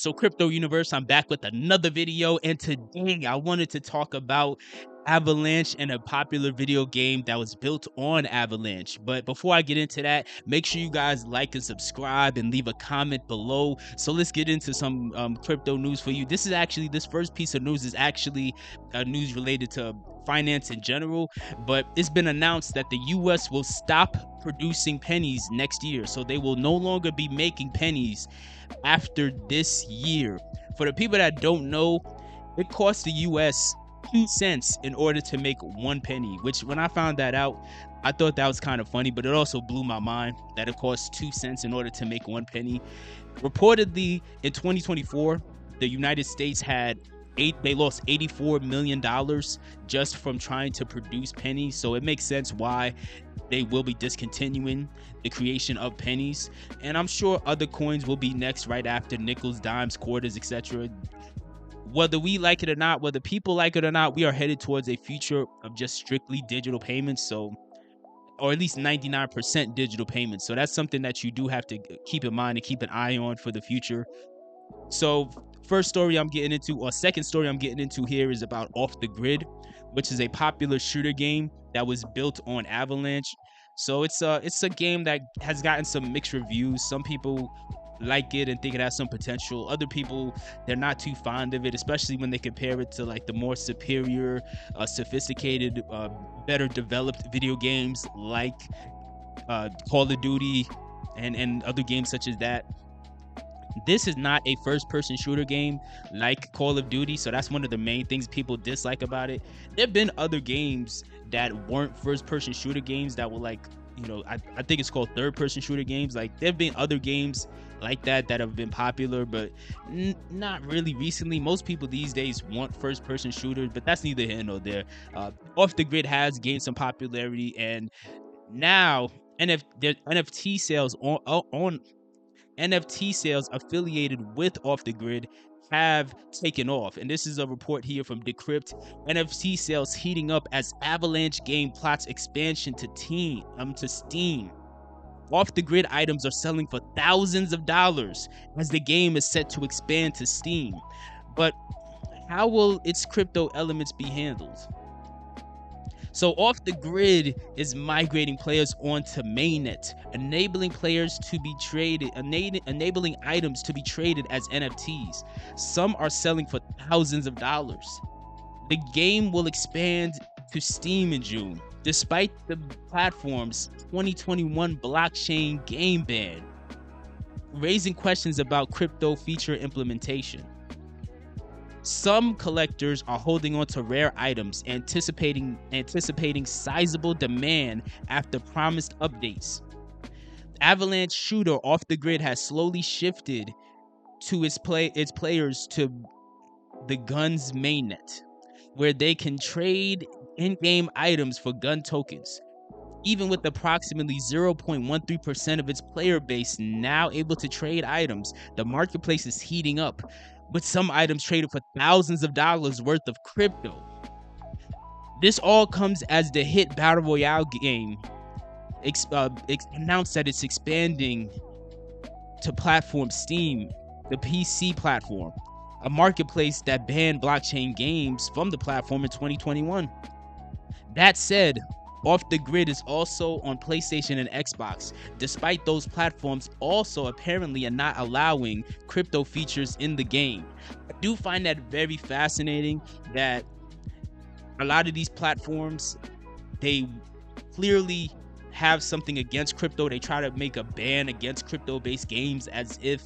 So Crypto Universe, I'm back with another video, and today I wanted to talk about Avalanche and a popular video game that was built on Avalanche. But before I get into that, make sure you guys like and subscribe and leave a comment below. So let's get into some crypto news for you. This first piece of news is actually news related to finance in general, but it's been announced that the US will stop producing pennies next year. So they will no longer be making pennies after this year. For the people that don't know, it costs the US 2 cents in order to make 1 penny, which when I found that out, I thought that was kind of funny, but it also blew my mind that it costs 2 cents in order to make 1 penny. Reportedly, in 2024, the United States they lost $84 million just from trying to produce pennies. So it makes sense why they will be discontinuing the creation of pennies. And I'm sure other coins will be next right after nickels, dimes, quarters, etc. Whether we like it or not, whether people like it or not, we are headed towards a future of just strictly digital payments. So, or at least 99% digital payments. So that's something that you do have to keep in mind and keep an eye on for the future. So second story I'm getting into here is about Off the Grid, which is a popular shooter game that was built on Avalanche. So it's a game that has gotten some mixed reviews. Some people like it and think it has some potential. Other people, they're not too fond of it, especially when they compare it to like the more superior, sophisticated, better developed video games like Call of Duty and other games such as that. This is not a first-person shooter game like Call of Duty, so that's one of the main things people dislike about it. There have been other games that weren't first-person shooter games that were like, I think it's called third-person shooter games. Like, there have been other games like that have been popular, but not really recently. Most people these days want first-person shooters, but that's neither here nor there. Off the Grid has gained some popularity, and now NFT sales NFT sales affiliated with Off the Grid have taken off. And this is a report here from Decrypt. NFT sales heating up as Avalanche game plots expansion to Steam. Off the Grid items are selling for thousands of dollars as the game is set to expand to Steam. But how will its crypto elements be handled? So Off the Grid is migrating players onto mainnet, enabling items to be traded as NFTs. Some are selling for thousands of dollars. The game will expand to Steam in June, despite the platform's 2021 blockchain game ban, raising questions about crypto feature implementation. Some collectors are holding on to rare items, anticipating sizable demand after promised updates. Avalanche shooter Off the Grid has slowly shifted to its players to the Guns mainnet, where they can trade in-game items for gun tokens. Even with approximately 0.13% of its player base now able to trade items, the marketplace is heating up, with some items traded for thousands of dollars worth of crypto. This all comes as the hit Battle Royale game announced that it's expanding to platform Steam, the PC platform, a marketplace that banned blockchain games from the platform in 2021. That said, Off the Grid is also on PlayStation and Xbox, despite those platforms also apparently are not allowing crypto features in the game. I do find that very fascinating that a lot of these platforms, they clearly have something against crypto. They try to make a ban against crypto-based games as if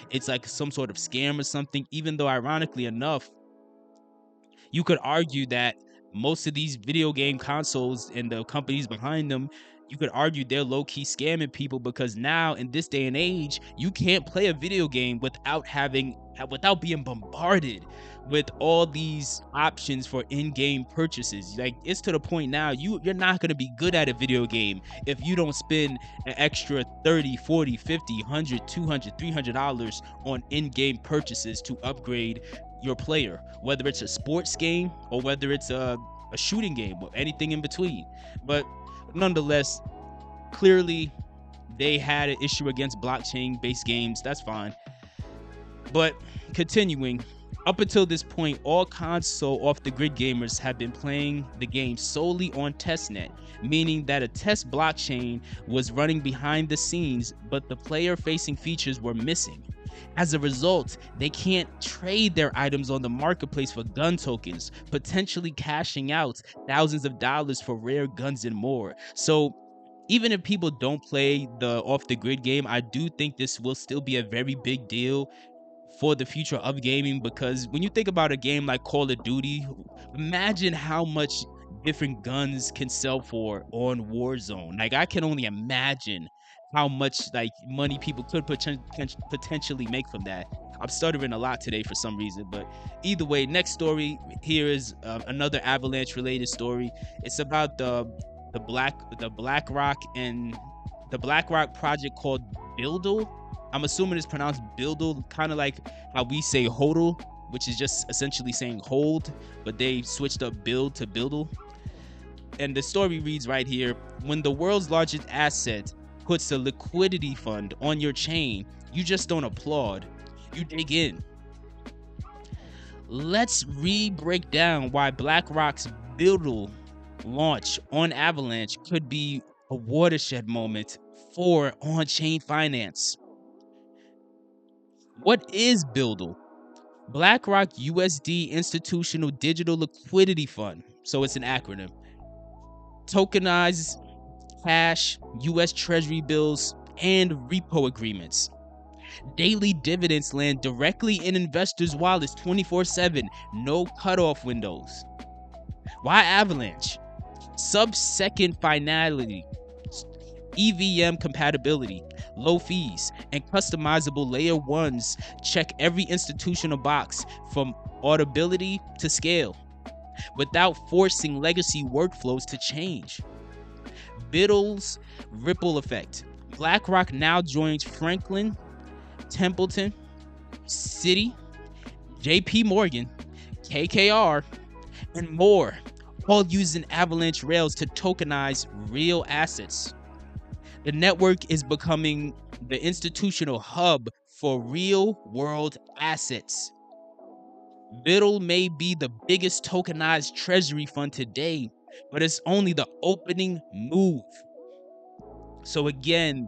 it's like some sort of scam or something, even though ironically enough, you could argue that most of these video game consoles and the companies behind them, you could argue they're low-key scamming people, because now in this day and age, you can't play a video game without being bombarded with all these options for in-game purchases. Like, it's to the point now you're not going to be good at a video game if you don't spend an extra $30, $40, $50, $100, $200, $300 on in-game purchases to upgrade your player, whether it's a sports game or whether it's a shooting game or anything in between. But nonetheless, clearly they had an issue against blockchain based games. That's fine. But continuing, up until this point, all console off-the-grid gamers have been playing the game solely on testnet, meaning that a test blockchain was running behind the scenes, but the player-facing features were missing. As a result, they can't trade their items on the marketplace for gun tokens, potentially cashing out thousands of dollars for rare guns and more. So even if people don't play the off-the-grid game, I do think this will still be a very big deal for the future of gaming, because when you think about a game like Call of Duty, imagine how much different guns can sell for on Warzone. Like, I can only imagine how much like money people could potentially make from that. I'm stuttering a lot today for some reason, but either way, next story here is another Avalanche related story. It's about the BlackRock and the BlackRock project called BUIDL. I'm assuming it's pronounced BUIDL, kind of like how we say HODL, which is just essentially saying hold, but they switched up build to BUIDL. And the story reads right here: when the world's largest asset puts a liquidity fund on your chain, you just don't applaud, you dig in. Let's break down why BlackRock's BUIDL launch on Avalanche could be a watershed moment for on-chain finance. What is BUIDL? BlackRock USD Institutional Digital Liquidity Fund. So it's an acronym. Tokenized cash, US Treasury bills, and repo agreements. Daily dividends land directly in investors' wallets 24/7, no cutoff windows. Why Avalanche? Sub-second finality, EVM compatibility, low fees, and customizable layer ones check every institutional box, from audibility to scale, without forcing legacy workflows to change. BUIDL's ripple effect. BlackRock now joins Franklin, Templeton, Citi, JP Morgan, KKR, and more, all using Avalanche rails to tokenize real assets. The network is becoming the institutional hub for real-world assets. BUIDL may be the biggest tokenized treasury fund today, but it's only the opening move. So again,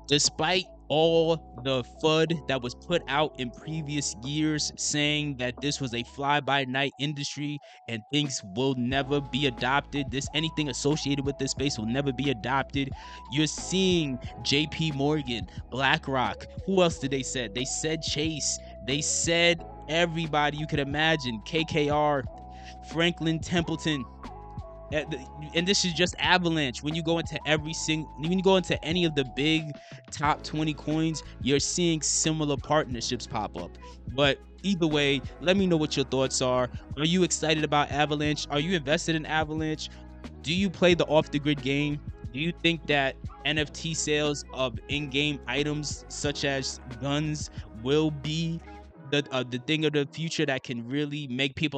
despite all the FUD that was put out in previous years saying that this was a fly-by-night industry and things will never be adopted, anything associated with this space will never be adopted, you're seeing JP Morgan, BlackRock, who else did they say? They said Chase, they said everybody you could imagine, KKR, Franklin Templeton. And this is just Avalanche. When you go into any of the big top 20 coins, you're seeing similar partnerships pop up. But either way, let me know what your thoughts are. Are you excited about Avalanche? Are you invested in Avalanche? Do you play the off-the-grid game? Do you think that NFT sales of in-game items such as guns will be the thing of the future that can really make people